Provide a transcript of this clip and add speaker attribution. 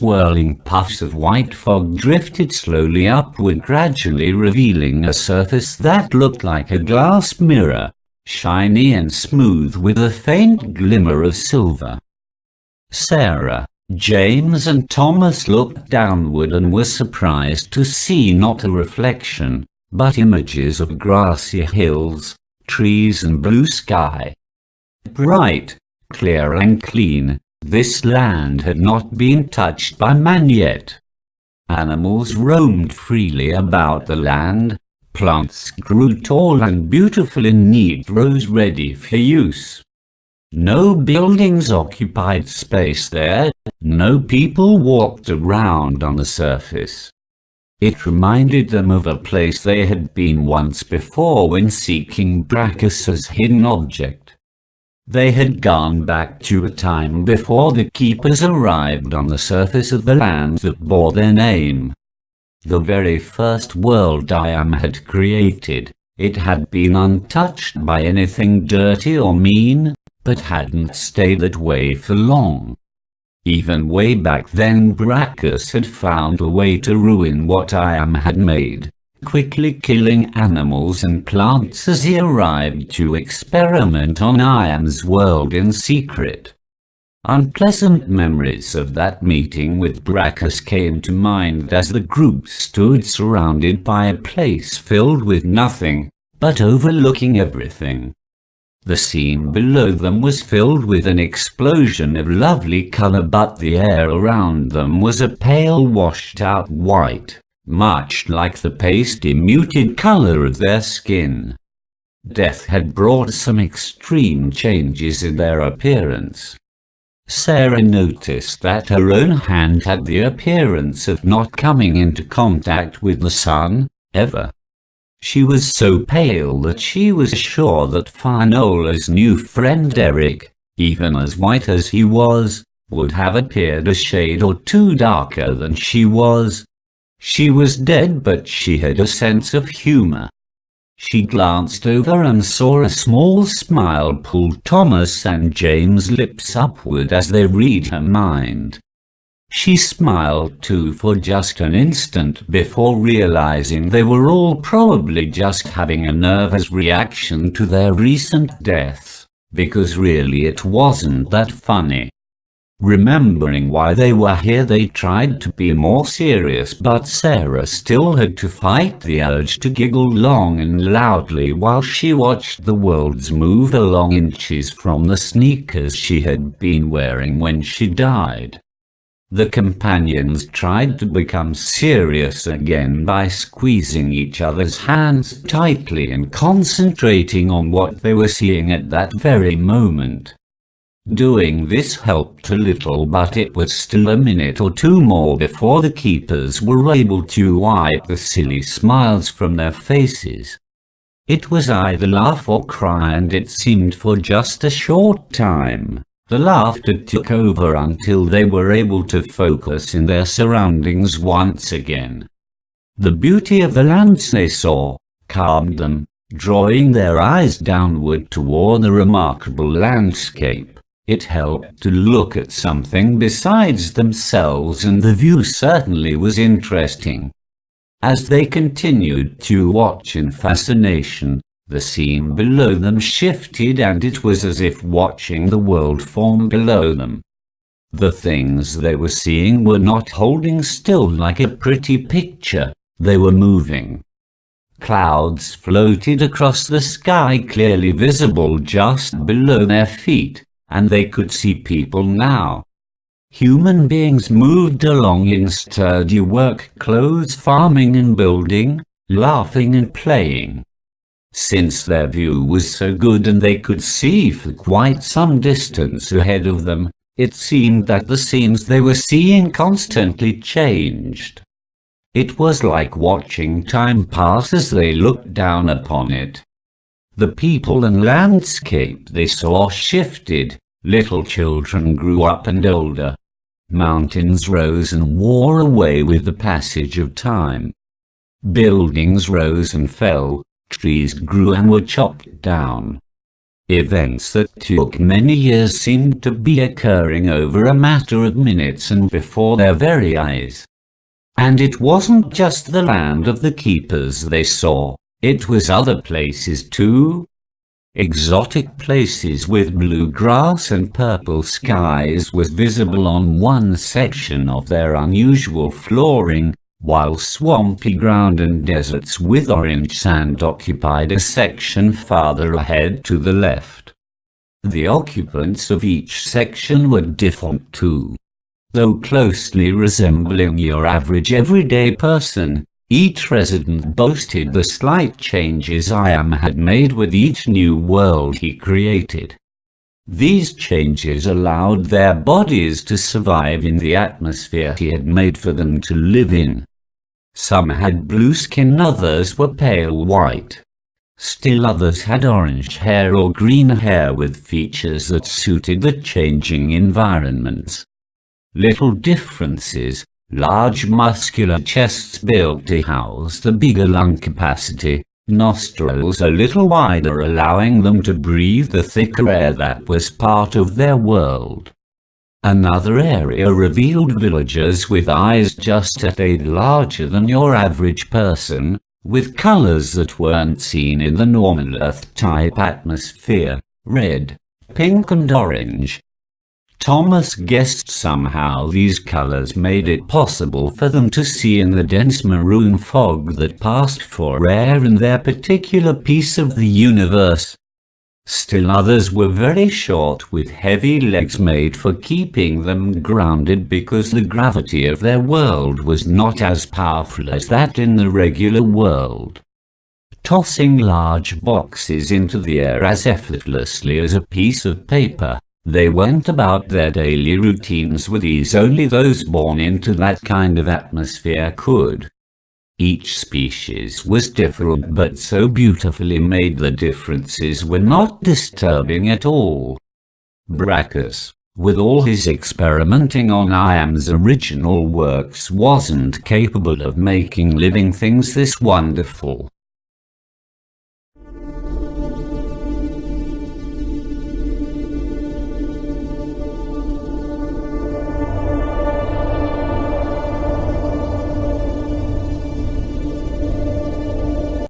Speaker 1: swirling puffs of white fog drifted slowly upward, gradually revealing a surface that looked like a glass mirror, shiny and smooth with a faint glimmer of silver. Sara, James and Thomas looked downward and were surprised to see not a reflection, but images of grassy hills, trees and blue sky. Bright, clear and clean, this land had not been touched by man yet. Animals roamed freely about the land, plants grew tall and beautiful in neat rows ready for use. No buildings occupied space there, no people walked around on the surface. It reminded them of a place they had been once before when seeking Brachus's hidden object. They had gone back to a time before the keepers arrived on the surface of the land that bore their name. The very first world Iam had created, it had been untouched by anything dirty or mean, but hadn't stayed that way for long. Even way back then Brachus had found a way to ruin what Iam had made, quickly killing animals and plants as he arrived to experiment on Iam's world in secret. Unpleasant memories of that meeting with Brachus came to mind as the group stood surrounded by a place filled with nothing, but overlooking everything. The scene below them was filled with an explosion of lovely color, but the air around them was a pale washed-out white, much like the pasty muted color of their skin. Death had brought some extreme changes in their appearance. Sara noticed that her own hand had the appearance of not coming into contact with the sun, ever. She was so pale that she was sure that Finola's new friend Eric, even as white as he was, would have appeared a shade or two darker than she was. She was dead, but she had a sense of humor. She glanced over and saw a small smile pull Thomas and James' lips upward as they read her mind. She smiled too for just an instant before realizing they were all probably just having a nervous reaction to their recent deaths, because really it wasn't that funny. Remembering why they were here, they tried to be more serious, but Sara still had to fight the urge to giggle long and loudly while she watched the worlds move along inches from the sneakers she had been wearing when she died. The companions tried to become serious again by squeezing each other's hands tightly and concentrating on what they were seeing at that very moment. Doing this helped a little, but it was still a minute or two more before the keepers were able to wipe the silly smiles from their faces. It was either laugh or cry, and it seemed for just a short time. The laughter took over until they were able to focus in their surroundings once again. The beauty of the lands they saw calmed them, drawing their eyes downward toward the remarkable landscape. It helped to look at something besides themselves, and the view certainly was interesting. As they continued to watch in fascination, the scene below them shifted, and it was as if watching the world form below them. The things they were seeing were not holding still like a pretty picture, they were moving. Clouds floated across the sky, clearly visible just below their feet, and they could see people now. Human beings moved along in sturdy work clothes, farming and building, laughing and playing. Since their view was so good and they could see for quite some distance ahead of them, it seemed that the scenes they were seeing constantly changed. It was like watching time pass as they looked down upon it. The people and landscape they saw shifted. Little children grew up and older. Mountains rose and wore away with the passage of time. Buildings rose and fell. Trees grew and were chopped down. Events that took many years seemed to be occurring over a matter of minutes and before their very eyes. And it wasn't just the land of the keepers they saw, it was other places too. Exotic places with blue grass and purple skies was visible on one section of their unusual flooring, while swampy ground and deserts with orange sand occupied a section farther ahead to the left. The occupants of each section were different too. Though closely resembling your average everyday person, each resident boasted the slight changes Iam had made with each new world he created. These changes allowed their bodies to survive in the atmosphere he had made for them to live in. Some had blue skin, others were pale white. Still others had orange hair or green hair with features that suited the changing environments. Little differences. Large muscular chests built to house the bigger lung capacity, nostrils a little wider allowing them to breathe the thicker air that was part of their world. Another area revealed villagers with eyes just a shade larger than your average person, with colors that weren't seen in the normal Earth-type atmosphere, red, pink and orange. Thomas guessed somehow these colors made it possible for them to see in the dense maroon fog that passed for air in their particular piece of the universe. Still others were very short with heavy legs made for keeping them grounded because the gravity of their world was not as powerful as that in the regular world. Tossing large boxes into the air as effortlessly as a piece of paper, they went about their daily routines with ease only those born into that kind of atmosphere could. Each species was different but so beautifully made the differences were not disturbing at all. Brachus, with all his experimenting on Iam's original works, wasn't capable of making living things this wonderful.